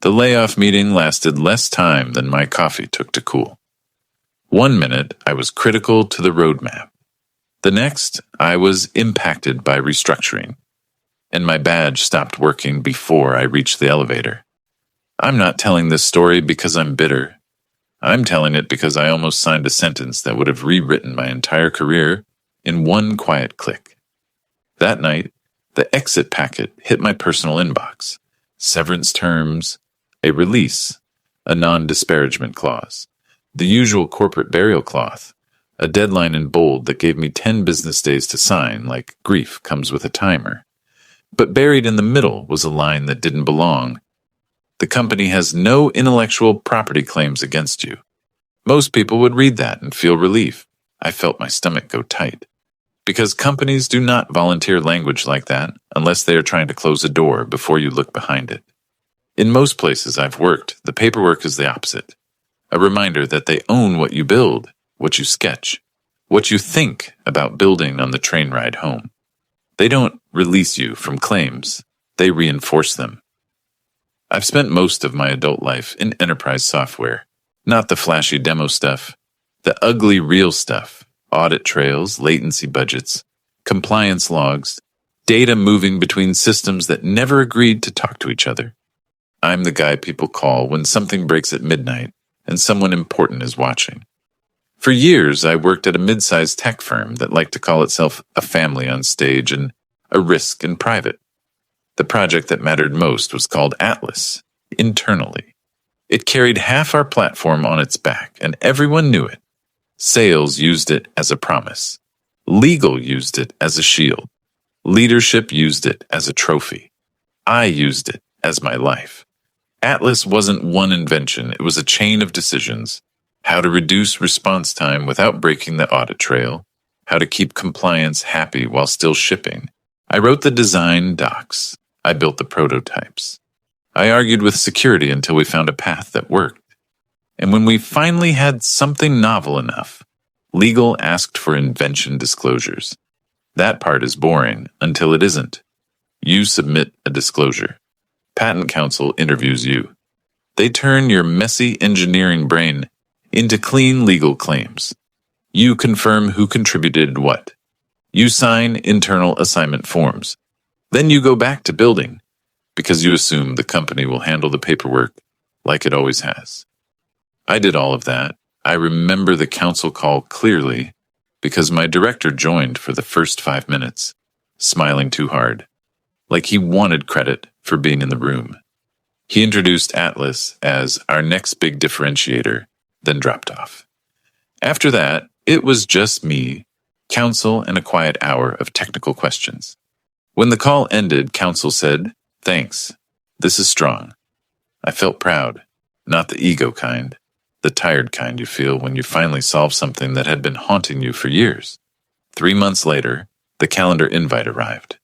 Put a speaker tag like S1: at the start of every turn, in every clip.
S1: The layoff meeting lasted less time than my coffee took to cool. 1 minute, I was critical to the roadmap. The next, I was impacted by restructuring, and my badge stopped working before I reached the elevator. I'm not telling this story because I'm bitter. I'm telling it because I almost signed a sentence that would have rewritten my entire career in one quiet click. That night, the exit packet hit my personal inbox. Severance terms, a release, a non-disparagement clause, the usual corporate burial cloth, a deadline in bold that gave me 10 business days to sign, like grief comes with a timer. But buried in the middle was a line that didn't belong. The company has no intellectual property claims against you. Most people would read that and feel relief. I felt my stomach go tight. Because companies do not volunteer language like that unless they are trying to close a door before you look behind it. In most places I've worked, the paperwork is the opposite. A reminder that they own what you build, what you sketch, what you think about building on the train ride home. They don't release you from claims, they reinforce them. I've spent most of my adult life in enterprise software, not the flashy demo stuff, the ugly real stuff, audit trails, latency budgets, compliance logs, data moving between systems that never agreed to talk to each other. I'm the guy people call when something breaks at midnight and someone important is watching. For years, I worked at a mid-sized tech firm that liked to call itself a family on stage and a risk in private. The project that mattered most was called Atlas, internally. It carried half our platform on its back, and everyone knew it. Sales used it as a promise. Legal used it as a shield. Leadership used it as a trophy. I used it as my life. Atlas wasn't one invention, it was a chain of decisions. How to reduce response time without breaking the audit trail. How to keep compliance happy while still shipping. I wrote the design docs. I built the prototypes. I argued with security until we found a path that worked. And when we finally had something novel enough, legal asked for invention disclosures. That part is boring until it isn't. You submit a disclosure. Patent counsel interviews you. They turn your messy engineering brain into clean legal claims. You confirm who contributed what. You sign internal assignment forms. Then you go back to building, because you assume the company will handle the paperwork like it always has. I did all of that. I remember the counsel call clearly because my director joined for the first 5 minutes, smiling too hard, like he wanted credit for being in the room. He introduced Atlas as our next big differentiator, then dropped off. After that, it was just me, counsel, and a quiet hour of technical questions. When the call ended, counsel said, "Thanks. This is strong." I felt proud, not the ego kind, the tired kind you feel when you finally solve something that had been haunting you for years. 3 months later, the calendar invite arrived.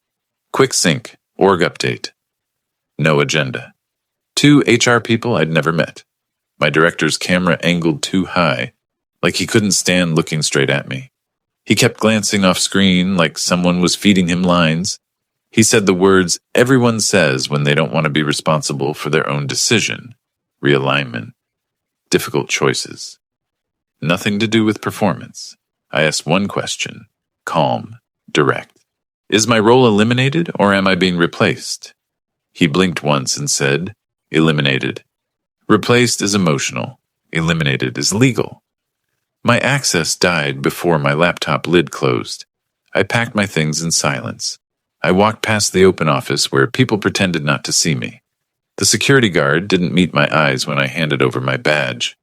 S1: Quick sync, org update. No agenda. 2 HR people I'd never met. My director's camera angled too high, like he couldn't stand looking straight at me. He kept glancing off screen like someone was feeding him lines. He said the words everyone says when they don't want to be responsible for their own decision. Realignment. Difficult choices. Nothing to do with performance. I asked one question. Calm. Direct. Is my role eliminated or am I being replaced? He blinked once and said, "Eliminated. Replaced is emotional. Eliminated is legal." My access died before my laptop lid closed. I packed my things in silence. I walked past the open office where people pretended not to see me. The security guard didn't meet my eyes when I handed over my badge.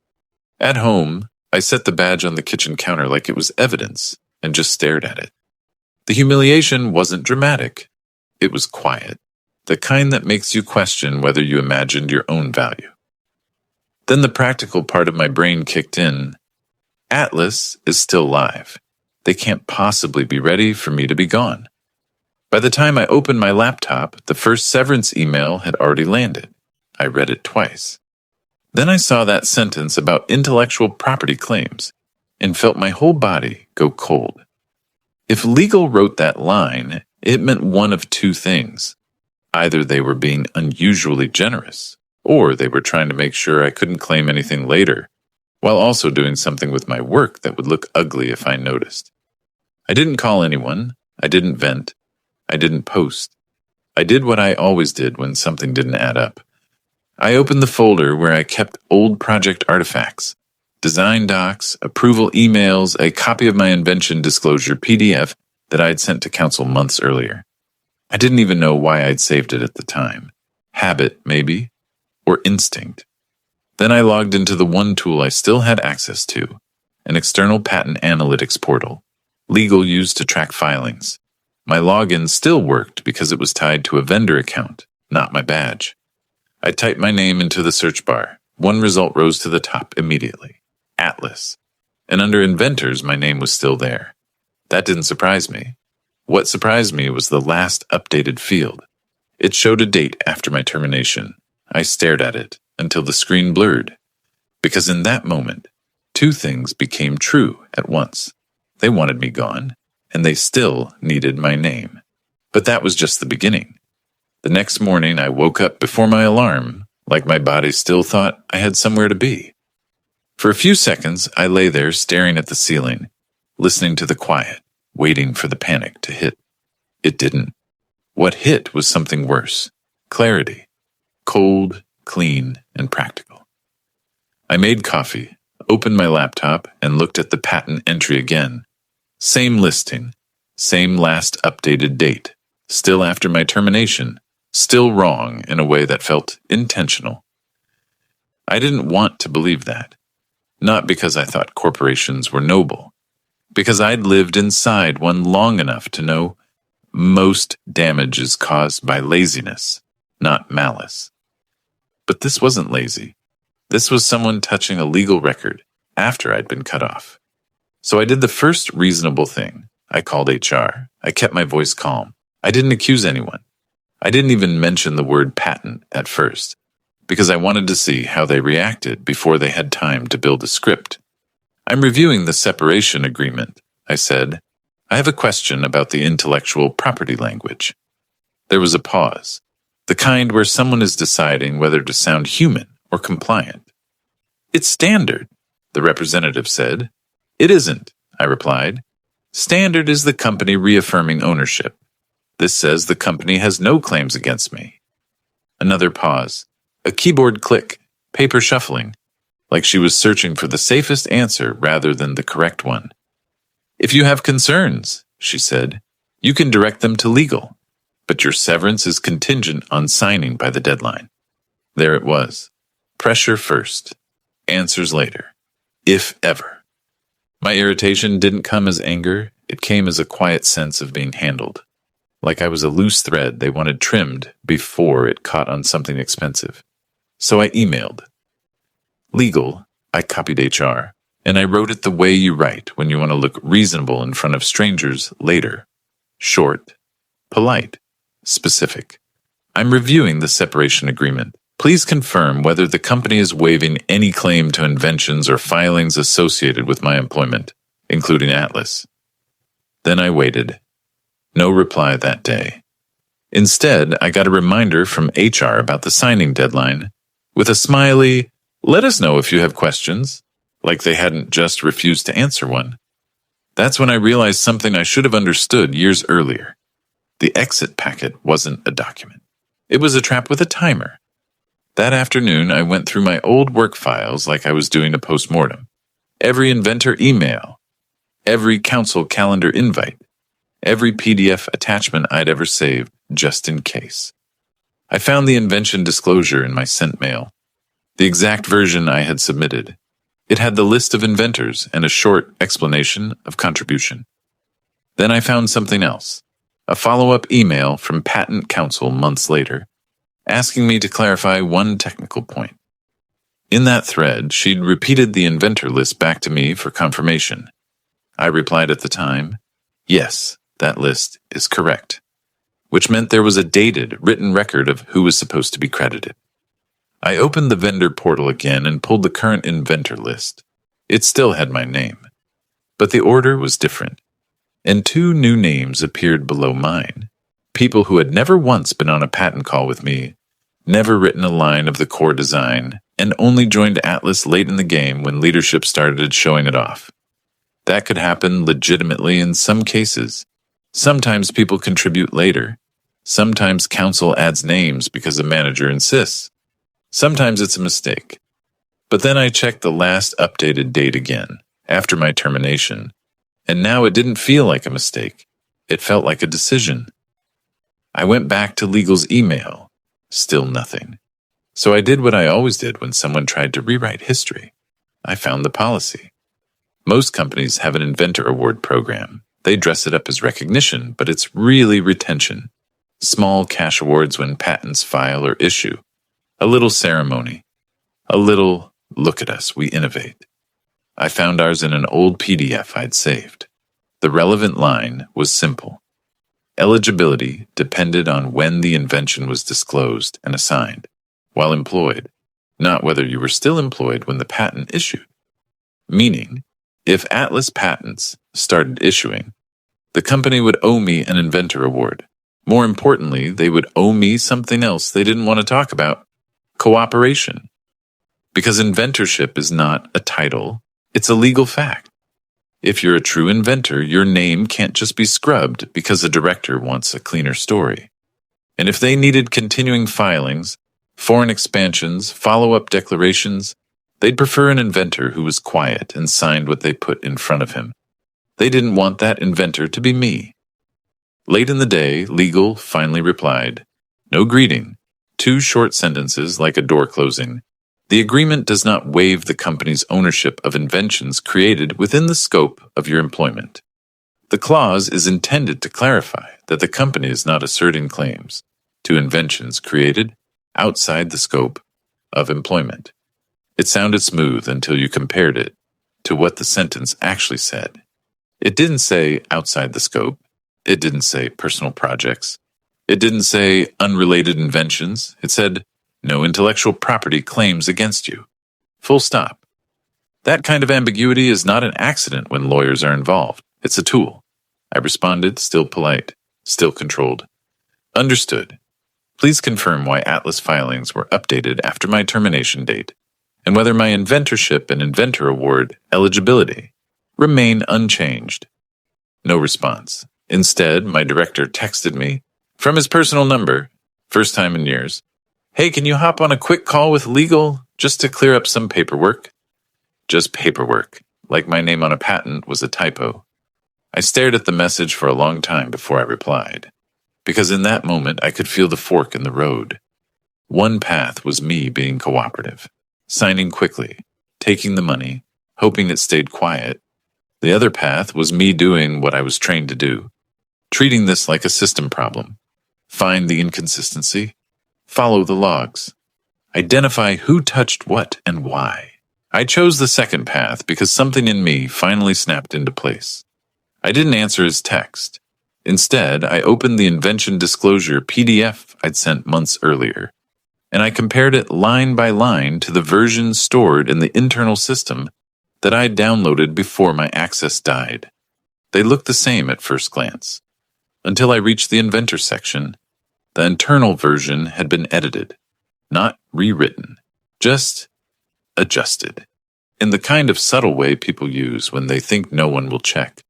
S1: At home, I set the badge on the kitchen counter like it was evidence and just stared at it. The humiliation wasn't dramatic. It was quiet, the kind that makes you question whether you imagined your own value. Then the practical part of my brain kicked in. Atlas is still live. They can't possibly be ready for me to be gone. By the time I opened my laptop, the first severance email had already landed. I read it twice. Then I saw that sentence about intellectual property claims and felt my whole body go cold. If legal wrote that line, it meant one of two things. Either they were being unusually generous, Or they were trying to make sure I couldn't claim anything later, while also doing something with my work that would look ugly if I noticed. I didn't call anyone. I didn't vent. I didn't post. I did what I always did when something didn't add up. I opened the folder where I kept old project artifacts, design docs, approval emails, a copy of my invention disclosure PDF that I had sent to council months earlier. I didn't even know why I'd saved it at the time. Habit, maybe, or instinct. Then I logged into the one tool I still had access to, an external patent analytics portal, legal used to track filings. My login still worked because it was tied to a vendor account, not my badge. I typed my name into the search bar. One result rose to the top immediately. Atlas. And under inventors, my name was still there. That didn't surprise me. What surprised me was the last updated field. It showed a date after my termination. I stared at it until the screen blurred. Because in that moment, two things became true at once. They wanted me gone, and they still needed my name. But that was just the beginning. The next morning, I woke up before my alarm, like my body still thought I had somewhere to be. For a few seconds, I lay there staring at the ceiling, listening to the quiet, waiting for the panic to hit. It didn't. What hit was something worse. Clarity. Cold, clean, and practical. I made coffee, opened my laptop, and looked at the patent entry again. Same listing, same last updated date, still after my termination, still wrong in a way that felt intentional. I didn't want to believe that. Not because I thought corporations were noble, because I'd lived inside one long enough to know most damage is caused by laziness, not malice. But this wasn't lazy. This was someone touching a legal record after I'd been cut off. So I did the first reasonable thing. I called HR. I kept my voice calm. I didn't accuse anyone. I didn't even mention the word patent at first, because I wanted to see how they reacted before they had time to build a script. I'm reviewing the separation agreement, I said. I have a question about the intellectual property language. There was a pause, the kind where someone is deciding whether to sound human or compliant. It's standard, the representative said. It isn't, I replied. Standard is the company reaffirming ownership. This says the company has no claims against me. Another pause, a keyboard click, paper shuffling, like she was searching for the safest answer rather than the correct one. If you have concerns, she said, you can direct them to legal, but your severance is contingent on signing by the deadline. There it was. Pressure first, answers later, if ever. My irritation didn't come as anger, it came as a quiet sense of being handled. Like I was a loose thread they wanted trimmed before it caught on something expensive. So I emailed. Legal, I copied HR, and I wrote it the way you write when you want to look reasonable in front of strangers later. Short, polite, specific. I'm reviewing the separation agreement. Please confirm whether the company is waiving any claim to inventions or filings associated with my employment, including Atlas. Then I waited. No reply that day. Instead, I got a reminder from HR about the signing deadline, with a smiley, let us know if you have questions, like they hadn't just refused to answer one. That's when I realized something I should have understood years earlier. The exit packet wasn't a document. It was a trap with a timer. That afternoon, I went through my old work files like I was doing a postmortem. Every inventor email, every council calendar invite, every PDF attachment I'd ever saved, just in case. I found the invention disclosure in my sent mail, the exact version I had submitted. It had the list of inventors and a short explanation of contribution. Then I found something else, a follow-up email from Patent Counsel months later, asking me to clarify one technical point. In that thread, she'd repeated the inventor list back to me for confirmation. I replied at the time, yes, that list is correct, which meant there was a dated, written record of who was supposed to be credited. I opened the vendor portal again and pulled the current inventor list. It still had my name, but the order was different, and two new names appeared below mine, people who had never once been on a patent call with me, never written a line of the core design, and only joined Atlas late in the game when leadership started showing it off. That could happen legitimately in some cases. Sometimes people contribute later. Sometimes council adds names because a manager insists. Sometimes it's a mistake. But then I checked the last updated date again, after my termination, and now it didn't feel like a mistake. It felt like a decision. I went back to legal's email. Still nothing. So I did what I always did when someone tried to rewrite history. I found the policy. Most companies have an inventor award program. They dress it up as recognition, but it's really retention. Small cash awards when patents file or issue. A little ceremony. A little, look at us, we innovate. I found ours in an old PDF I'd saved. The relevant line was simple. Eligibility depended on when the invention was disclosed and assigned, while employed, not whether you were still employed when the patent issued. Meaning, if Atlas patents started issuing, the company would owe me an inventor award. More importantly, they would owe me something else they didn't want to talk about: cooperation. Because inventorship is not a title, it's a legal fact. If you're a true inventor, your name can't just be scrubbed because a director wants a cleaner story. And if they needed continuing filings, foreign expansions, follow-up declarations, they'd prefer an inventor who was quiet and signed what they put in front of him. They didn't want that inventor to be me. Late in the day, legal finally replied, "No greeting. 2 short sentences like a door closing. The agreement does not waive the company's ownership of inventions created within the scope of your employment. The clause is intended to clarify that the company is not asserting claims to inventions created outside the scope of employment." It sounded smooth until you compared it to what the sentence actually said. It didn't say outside the scope. It didn't say personal projects. It didn't say unrelated inventions. It said no intellectual property claims against you. Full stop. That kind of ambiguity is not an accident when lawyers are involved. It's a tool. I responded, still polite, still controlled. Understood. Please confirm why Atlas filings were updated after my termination date, and whether my inventorship and inventor award eligibility remain unchanged. No response. Instead, my director texted me from his personal number, first time in years. "Hey, can you hop on a quick call with legal just to clear up some paperwork?" Just paperwork, like my name on a patent was a typo. I stared at the message for a long time before I replied, because in that moment I could feel the fork in the road. One path was me being cooperative, signing quickly, taking the money, hoping it stayed quiet. The other path was me doing what I was trained to do, treating this like a system problem. Find the inconsistency, follow the logs, identify who touched what and why. I chose the second path because something in me finally snapped into place. I didn't answer his text. Instead, I opened the invention disclosure PDF I'd sent months earlier, and I compared it line by line to the version stored in the internal system that I'd downloaded before my access died. They looked the same at first glance, until I reached the inventor section. The internal version had been edited, not rewritten, just adjusted, in the kind of subtle way people use when they think no one will check.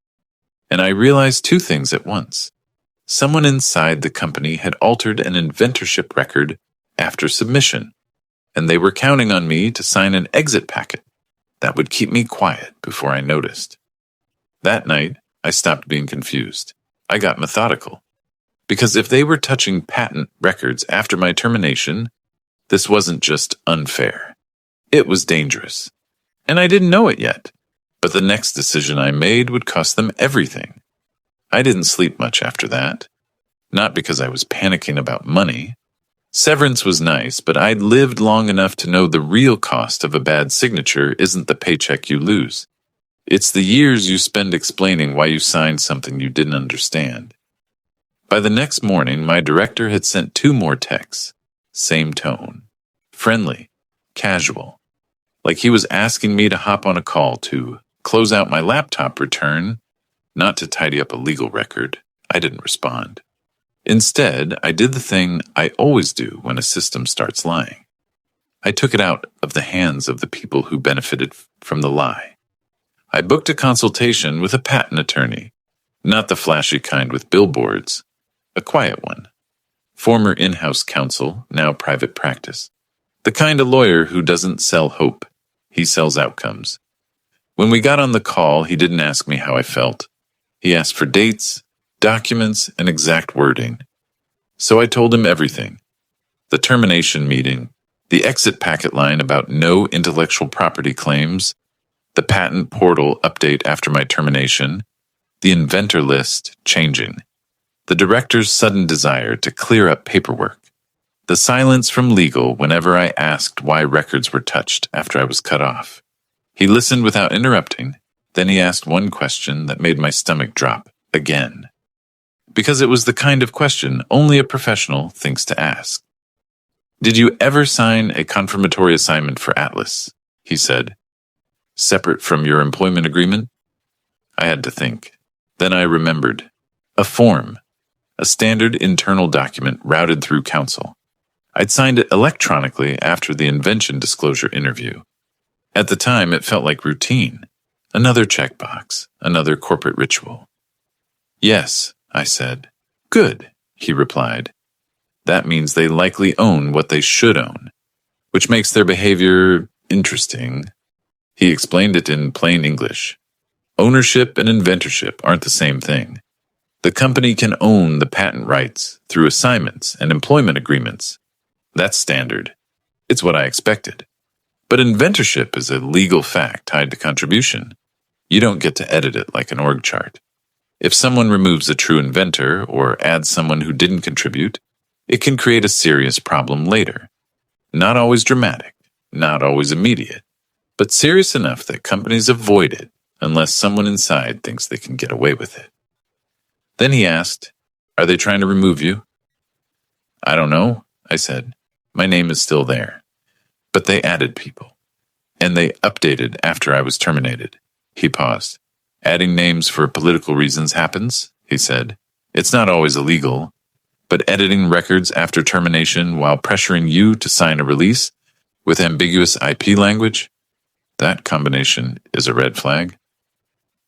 S1: And I realized 2 things at once. Someone inside the company had altered an inventorship record after submission, and they were counting on me to sign an exit packet that would keep me quiet before I noticed. That night, I stopped being confused. I got methodical. Because if they were touching patent records after my termination, this wasn't just unfair. It was dangerous. And I didn't know it yet. But the next decision I made would cost them everything. I didn't sleep much after that. Not because I was panicking about money. Severance was nice, but I'd lived long enough to know the real cost of a bad signature isn't the paycheck you lose. It's the years you spend explaining why you signed something you didn't understand. By the next morning, my director had sent 2 more texts. Same tone. Friendly. Casual. Like he was asking me to hop on a call to close out my laptop return, not to tidy up a legal record. I didn't respond. Instead, I did the thing I always do when a system starts lying. I took it out of the hands of the people who benefited from the lie. I booked a consultation with a patent attorney, not the flashy kind with billboards, a quiet one. Former in-house counsel, now private practice. The kind of lawyer who doesn't sell hope, he sells outcomes. When we got on the call, he didn't ask me how I felt. He asked for dates, documents, and exact wording. So I told him everything. The termination meeting, the exit packet line about no intellectual property claims, the patent portal update after my termination, the inventor list changing, the director's sudden desire to clear up paperwork, the silence from legal whenever I asked why records were touched after I was cut off. He listened without interrupting, then he asked one question that made my stomach drop again. Because it was the kind of question only a professional thinks to ask. "Did you ever sign a confirmatory assignment for Atlas?" he said. "Separate from your employment agreement?" I had to think. Then I remembered. A form. A standard internal document routed through counsel. I'd signed it electronically after the invention disclosure interview. At the time, it felt like routine. Another checkbox, another corporate ritual. "Yes," I said. "Good," he replied. "That means they likely own what they should own, which makes their behavior interesting." He explained it in plain English. Ownership and inventorship aren't the same thing. The company can own the patent rights through assignments and employment agreements. That's standard. It's what I expected. But inventorship is a legal fact tied to contribution. You don't get to edit it like an org chart. If someone removes a true inventor or adds someone who didn't contribute, it can create a serious problem later. Not always dramatic, not always immediate, but serious enough that companies avoid it unless someone inside thinks they can get away with it. Then he asked, "Are they trying to remove you?" "I don't know," I said. "My name is still there." "But they added people. And they updated after I was terminated." He paused. "Adding names for political reasons happens," he said. "It's not always illegal. But editing records after termination while pressuring you to sign a release with ambiguous IP language, that combination is a red flag."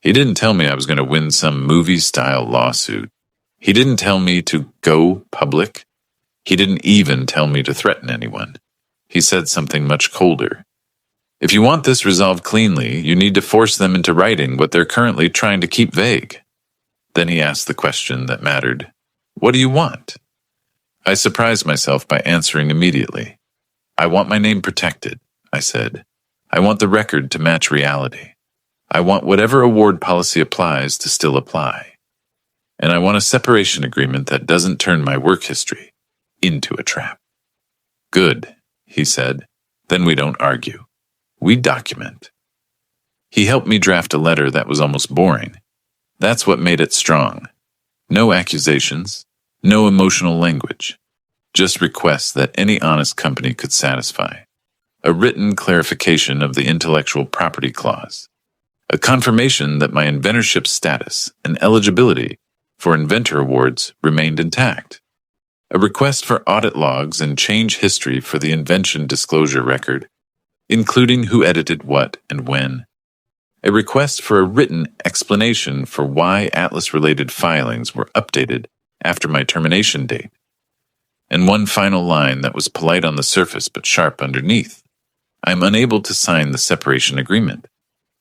S1: He didn't tell me I was going to win some movie-style lawsuit. He didn't tell me to go public. He didn't even tell me to threaten anyone. He said something much colder. "If you want this resolved cleanly, you need to force them into writing what they're currently trying to keep vague." Then he asked the question that mattered. "What do you want?" I surprised myself by answering immediately. "I want my name protected," I said. "I want the record to match reality. I want whatever award policy applies to still apply. And I want a separation agreement that doesn't turn my work history into a trap." "Good," he said. "Then we don't argue. We document." He helped me draft a letter that was almost boring. That's what made it strong. No accusations, no emotional language, just requests that any honest company could satisfy. A written clarification of the intellectual property clause. A confirmation that my inventorship status and eligibility for inventor awards remained intact. A request for audit logs and change history for the invention disclosure record, including who edited what and when. A request for a written explanation for why Atlas-related filings were updated after my termination date. And one final line that was polite on the surface but sharp underneath. I am unable to sign the separation agreement,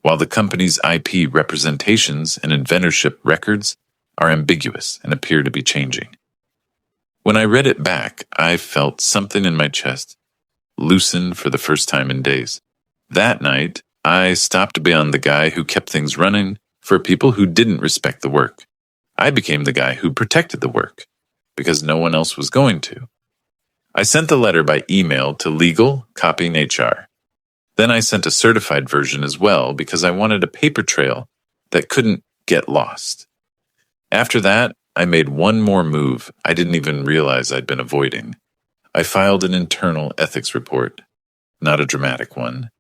S1: while the company's IP representations and inventorship records are ambiguous and appear to be changing. When I read it back, I felt something in my chest loosen for the first time in days. That night, I stopped being the guy who kept things running for people who didn't respect the work. I became the guy who protected the work, because no one else was going to. I sent the letter by email to legal, copying HR. Then I sent a certified version as well because I wanted a paper trail that couldn't get lost. After that, I made one more move I didn't even realize I'd been avoiding. I filed an internal ethics report. Not a dramatic one.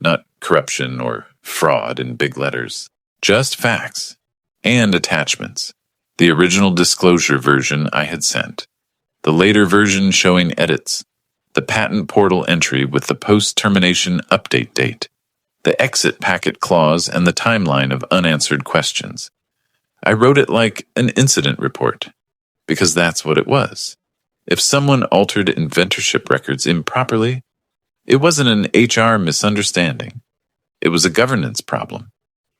S1: Not corruption or fraud in big letters. Just facts. And attachments. The original disclosure version I had sent, the later version showing edits, the patent portal entry with the post-termination update date, the exit packet clause, and the timeline of unanswered questions. I wrote it like an incident report, because that's what it was. If someone altered inventorship records improperly, it wasn't an HR misunderstanding. It was a governance problem,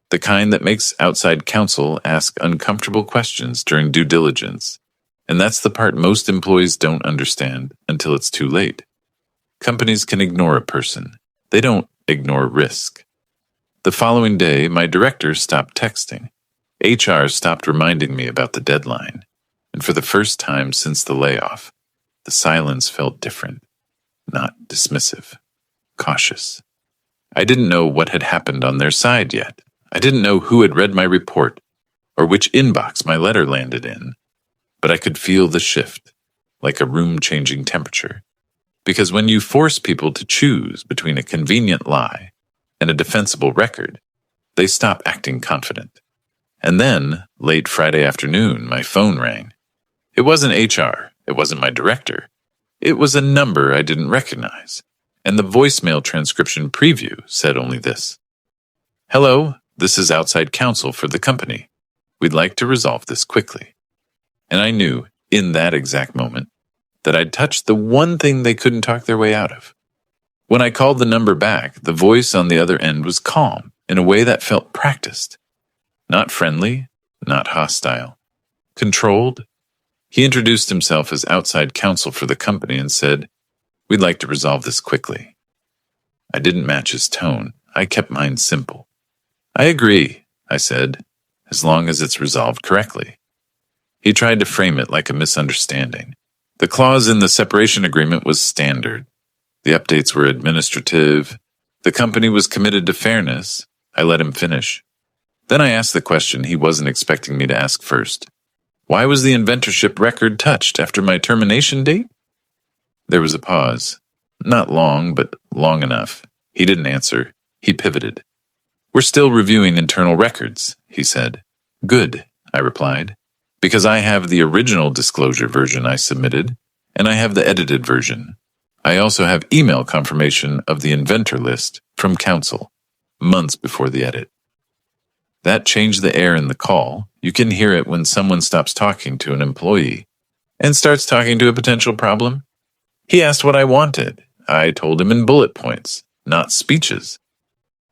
S1: the kind that makes outside counsel ask uncomfortable questions during due diligence. And that's the part most employees don't understand until it's too late. Companies can ignore a person. They don't ignore risk. The following day, my director stopped texting. HR stopped reminding me about the deadline. And for the first time since the layoff, the silence felt different, not dismissive, cautious. I didn't know what had happened on their side yet. I didn't know who had read my report or which inbox my letter landed in. But I could feel the shift, like a room-changing temperature. Because when you force people to choose between a convenient lie and a defensible record, they stop acting confident. And then, late Friday afternoon, my phone rang. It wasn't HR. It wasn't my director. It was a number I didn't recognize. And the voicemail transcription preview said only this: "Hello, this is outside counsel for the company. We'd like to resolve this quickly." And I knew, in that exact moment, that I'd touched the one thing they couldn't talk their way out of. When I called the number back, the voice on the other end was calm, in a way that felt practiced. Not friendly, not hostile. Controlled. He introduced himself as outside counsel for the company and said, "We'd like to resolve this quickly." I didn't match his tone. I kept mine simple. "I agree," I said, "as long as it's resolved correctly." He tried to frame it like a misunderstanding. The clause in the separation agreement was standard. The updates were administrative. The company was committed to fairness. I let him finish. Then I asked the question he wasn't expecting me to ask first. Why was the inventorship record touched after my termination date? There was a pause. Not long, but long enough. He didn't answer. He pivoted. "We're still reviewing internal records," he said. "Good," I replied, "because I have the original disclosure version I submitted, and I have the edited version. I also have email confirmation of the inventor list from counsel, months before the edit." That changed the air in the call. You can hear it when someone stops talking to an employee and starts talking to a potential problem. He asked what I wanted. I told him in bullet points, not speeches.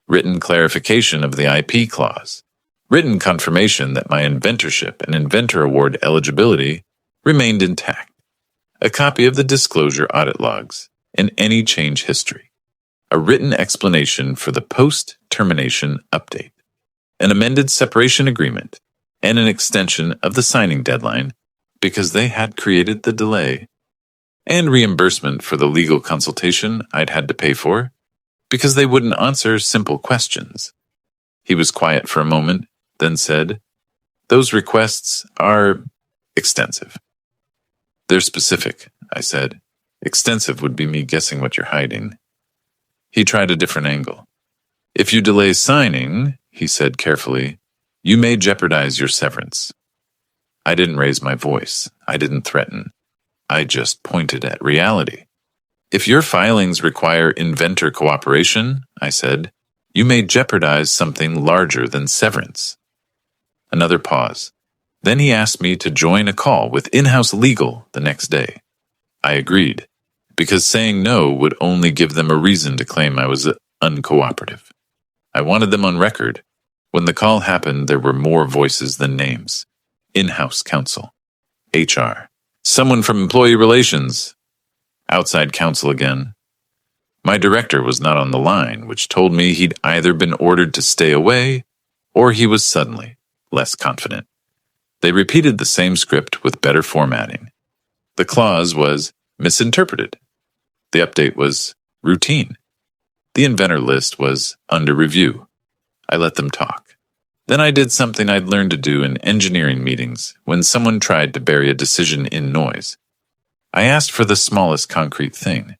S1: Written clarification of the IP clause. Written confirmation that my inventorship and inventor award eligibility remained intact. A copy of the disclosure audit logs and any change history. A written explanation for the post-termination update. An amended separation agreement, and an extension of the signing deadline because they had created the delay, and reimbursement for the legal consultation I'd had to pay for because they wouldn't answer simple questions. He was quiet for a moment, then said, "Those requests are extensive." "They're specific," I said. "Extensive would be me guessing what you're hiding." He tried a different angle. "If you delay signing," he said carefully, "you may jeopardize your severance." I didn't raise my voice. I didn't threaten. I just pointed at reality. "If your filings require inventor cooperation," I said, "you may jeopardize something larger than severance." Another pause. Then he asked me to join a call with in-house legal the next day. I agreed, because saying no would only give them a reason to claim I was uncooperative. I wanted them on record. When the call happened, there were more voices than names. In-house counsel, HR, someone from employee relations, outside counsel again. My director was not on the line, which told me he'd either been ordered to stay away or he was suddenly less confident. They repeated the same script with better formatting. The clause was misinterpreted. The update was routine. The inventor list was under review. I let them talk. Then I did something I'd learned to do in engineering meetings when someone tried to bury a decision in noise. I asked for the smallest concrete thing.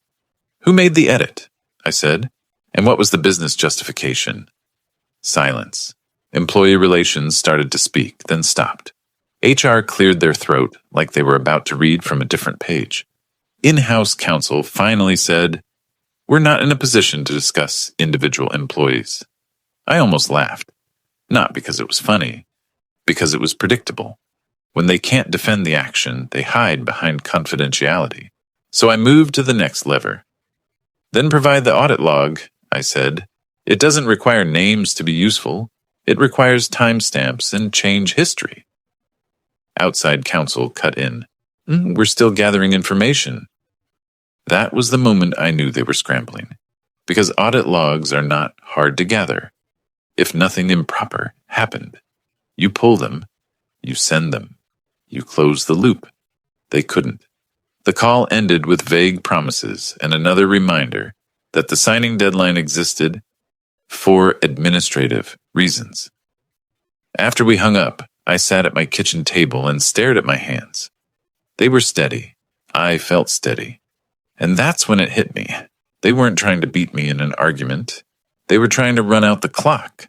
S1: "Who made the edit?" I said. "And what was the business justification?" Silence. Employee relations started to speak, then stopped. HR cleared their throat like they were about to read from a different page. In-house counsel finally said, "We're not in a position to discuss individual employees." I almost laughed. Not because it was funny, because it was predictable. When they can't defend the action, they hide behind confidentiality. So I moved to the next lever. "Then provide the audit log," I said. "It doesn't require names to be useful. It requires timestamps and change history." Outside counsel cut in. "We're still gathering information." That was the moment I knew they were scrambling, because audit logs are not hard to gather. If nothing improper happened, you pull them, you send them, you close the loop. They couldn't. The call ended with vague promises and another reminder that the signing deadline existed for administrative reasons. After we hung up, I sat at my kitchen table and stared at my hands. They were steady. I felt steady. And that's when it hit me. They weren't trying to beat me in an argument. They were trying to run out the clock.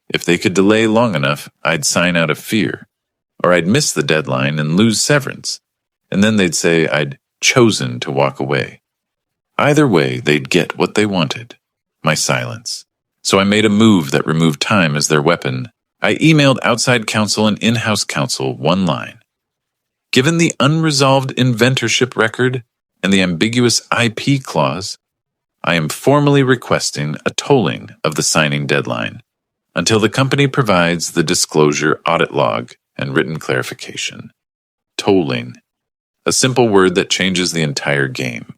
S1: If they could delay long enough, I'd sign out of fear. Or I'd miss the deadline and lose severance. And then they'd say I'd chosen to walk away. Either way, they'd get what they wanted, my silence. So I made a move that removed time as their weapon. I emailed outside counsel and in-house counsel one line. "Given the unresolved inventorship record and the ambiguous IP clause, I am formally requesting a tolling of the signing deadline until the company provides the disclosure audit log and written clarification." Tolling. A simple word that changes the entire game.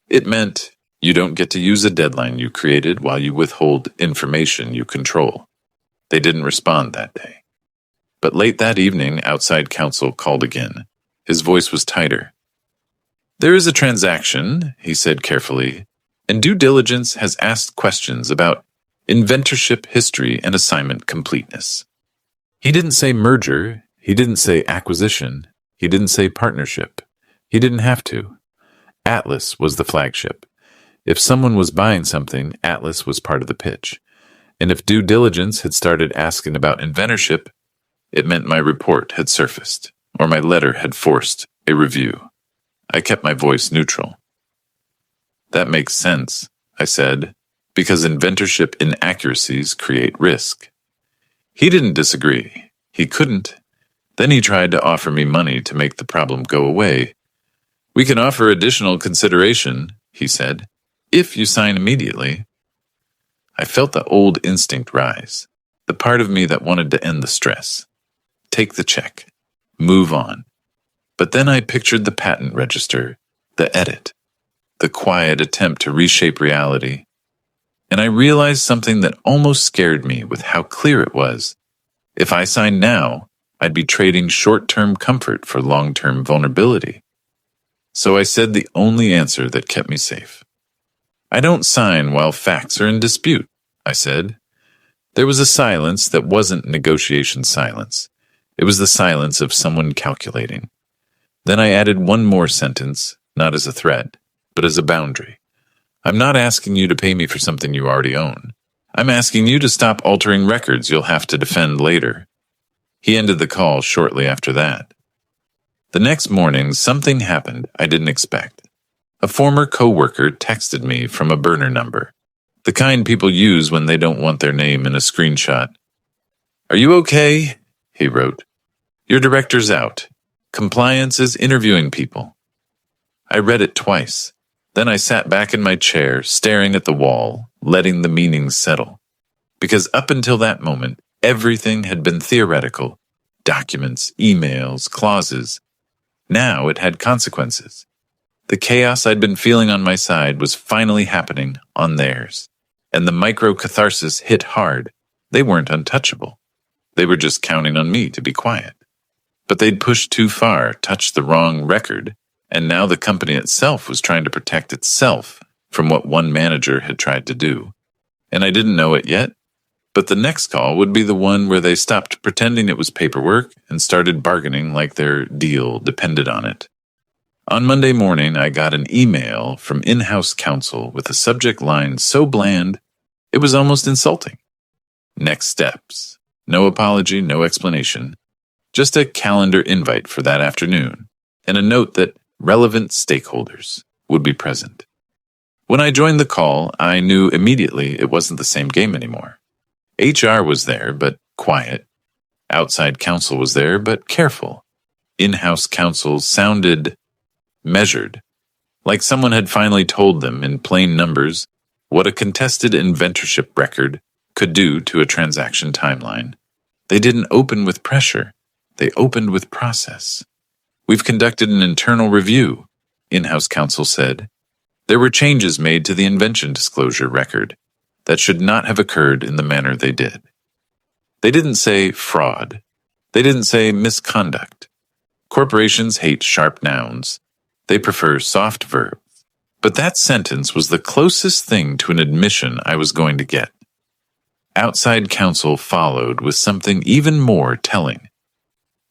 S1: It meant you don't get to use a deadline you created while you withhold information you control. They didn't respond that day. But late that evening, outside counsel called again. His voice was tighter. "There is a transaction," he said carefully, "and due diligence has asked questions about inventorship history and assignment completeness." He didn't say merger. He didn't say acquisition. He didn't say partnership. He didn't have to. Atlas was the flagship. If someone was buying something, Atlas was part of the pitch. And if due diligence had started asking about inventorship, it meant my report had surfaced, or my letter had forced a review. I kept my voice neutral. "That makes sense," I said, "because inventorship inaccuracies create risk." He didn't disagree. He couldn't. Then he tried to offer me money to make the problem go away. "We can offer additional consideration," he said, "if you sign immediately." I felt the old instinct rise, the part of me that wanted to end the stress. Take the check. Move on. But then I pictured the patent register, the edit, the quiet attempt to reshape reality, and I realized something that almost scared me with how clear it was. If I signed now, I'd be trading short-term comfort for long-term vulnerability. So I said the only answer that kept me safe. "I don't sign while facts are in dispute," I said. There was a silence that wasn't negotiation silence. It was the silence of someone calculating. Then I added one more sentence, not as a threat, but as a boundary. "I'm not asking you to pay me for something you already own. I'm asking you to stop altering records you'll have to defend later." He ended the call shortly after that. The next morning, something happened I didn't expect. A former coworker texted me from a burner number, the kind people use when they don't want their name in a screenshot. "Are you okay?" he wrote. "Your director's out. Compliance is interviewing people." I read it twice. Then I sat back in my chair, staring at the wall, letting the meanings settle. Because up until that moment, everything had been theoretical. Documents, emails, clauses. Now it had consequences. The chaos I'd been feeling on my side was finally happening on theirs. And the micro-catharsis hit hard. They weren't untouchable. They were just counting on me to be quiet. But they'd pushed too far, touched the wrong record, and now the company itself was trying to protect itself from what one manager had tried to do. And I didn't know it yet, but the next call would be the one where they stopped pretending it was paperwork and started bargaining like their deal depended on it. On Monday morning, I got an email from in-house counsel with a subject line so bland, it was almost insulting. Next steps. No apology, no explanation. Just a calendar invite for that afternoon, and a note that relevant stakeholders would be present. When I joined the call, I knew immediately it wasn't the same game anymore. HR was there, but quiet. Outside counsel was there, but careful. In-house counsel sounded measured, like someone had finally told them in plain numbers what a contested inventorship record could do to a transaction timeline. They didn't open with pressure. They opened with process. We've conducted an internal review, in-house counsel said. There were changes made to the invention disclosure record that should not have occurred in the manner they did. They didn't say fraud. They didn't say misconduct. Corporations hate sharp nouns. They prefer soft verbs. But that sentence was the closest thing to an admission I was going to get. Outside counsel followed with something even more telling.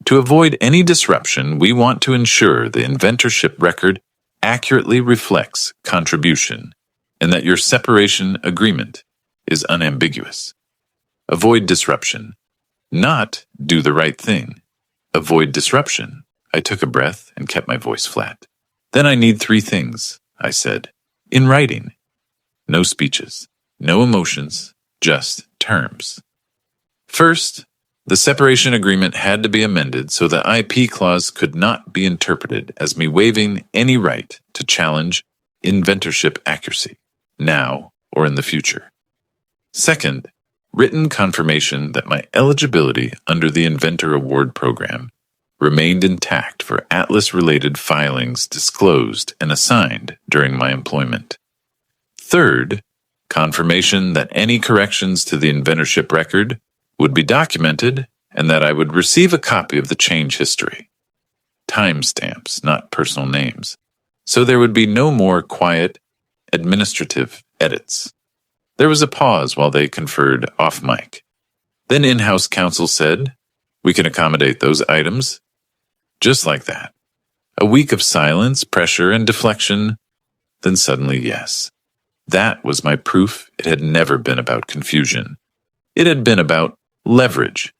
S1: To avoid any disruption, we want to ensure the inventorship record accurately reflects contribution and that your separation agreement is unambiguous. Avoid disruption. Not do the right thing. Avoid disruption. I took a breath and kept my voice flat. Then I need 3 things, I said, in writing. No speeches, no emotions, just terms. First, the separation agreement had to be amended so the IP clause could not be interpreted as me waiving any right to challenge inventorship accuracy, now or in the future. Second, written confirmation that my eligibility under the Inventor Award program remained intact for Atlas-related filings disclosed and assigned during my employment. Third, confirmation that any corrections to the inventorship record would be documented and that I would receive a copy of the change history. Timestamps, not personal names. So there would be no more quiet, administrative edits. There was a pause while they conferred off mic. Then in-house counsel said, "We can accommodate those items." Just like that. A week of silence, pressure, and deflection, then suddenly yes. That was my proof it had never been about confusion. It had been about leverage.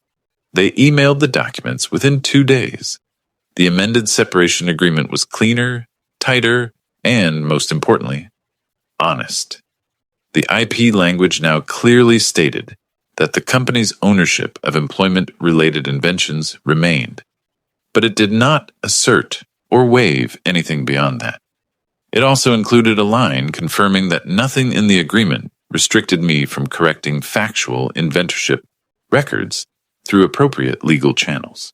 S1: They emailed the documents within 2 days. The amended separation agreement was cleaner, tighter, and, most importantly, honest. The IP language now clearly stated that the company's ownership of employment-related inventions remained, but it did not assert or waive anything beyond that. It also included a line confirming that nothing in the agreement restricted me from correcting factual inventorship records through appropriate legal channels.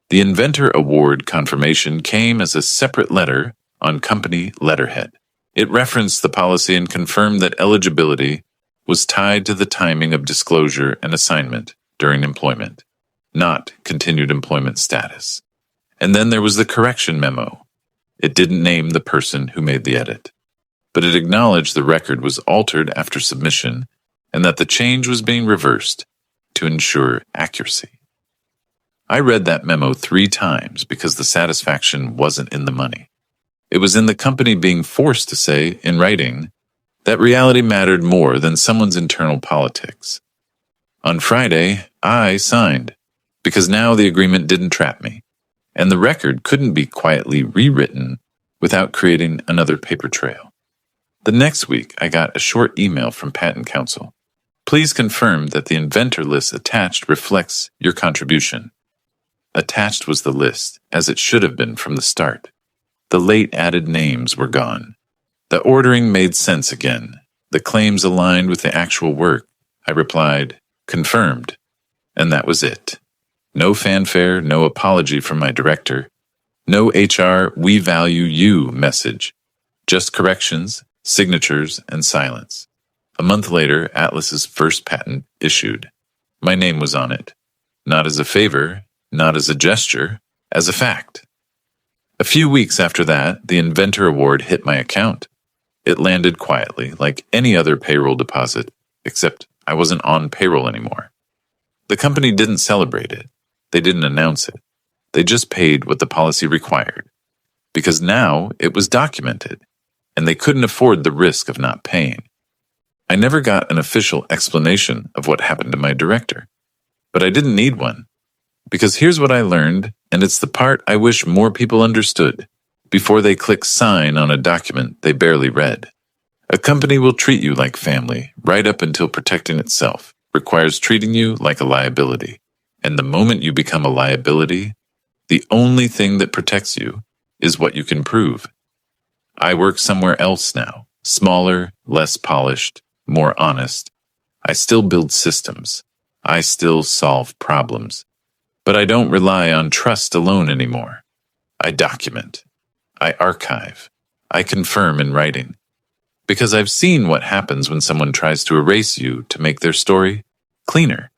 S1: The Inventor Award confirmation came as a separate letter on company letterhead. It referenced the policy and confirmed that eligibility was tied to the timing of disclosure and assignment during employment, not continued employment status. And then there was the correction memo. It didn't name the person who made the edit, but it acknowledged the record was altered after submission and that the change was being reversed to ensure accuracy. I read that memo 3 times because the satisfaction wasn't in the money. It was in the company being forced to say, in writing, that reality mattered more than someone's internal politics. On Friday, I signed, because now the agreement didn't trap me, and the record couldn't be quietly rewritten without creating another paper trail. The next week, I got a short email from Patent Counsel. Please confirm that the inventor list attached reflects your contribution. Attached was the list, as it should have been from the start. The late added names were gone. The ordering made sense again. The claims aligned with the actual work. I replied, confirmed. And that was it. No fanfare, no apology from my director. No HR, we value you message. Just corrections, signatures, and silence. A month later, Atlas's first patent issued. My name was on it. Not as a favor, not as a gesture, as a fact. A few weeks after that, the Inventor Award hit my account. It landed quietly, like any other payroll deposit, except I wasn't on payroll anymore. The company didn't celebrate it. They didn't announce it. They just paid what the policy required, because now it was documented, and they couldn't afford the risk of not paying. I never got an official explanation of what happened to my director, but I didn't need one. Because here's what I learned, and it's the part I wish more people understood before they click sign on a document they barely read. A company will treat you like family right up until protecting itself requires treating you like a liability. And the moment you become a liability, the only thing that protects you is what you can prove. I work somewhere else now, smaller, less polished, more honest. I still build systems. I still solve problems. But I don't rely on trust alone anymore. I document. I archive. I confirm in writing. Because I've seen what happens when someone tries to erase you to make their story cleaner.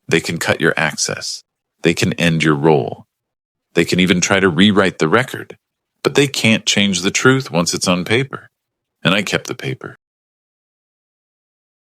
S1: They can cut your access. They can end your role. They can even try to rewrite the record. But they can't change the truth once it's on paper. And I kept the paper.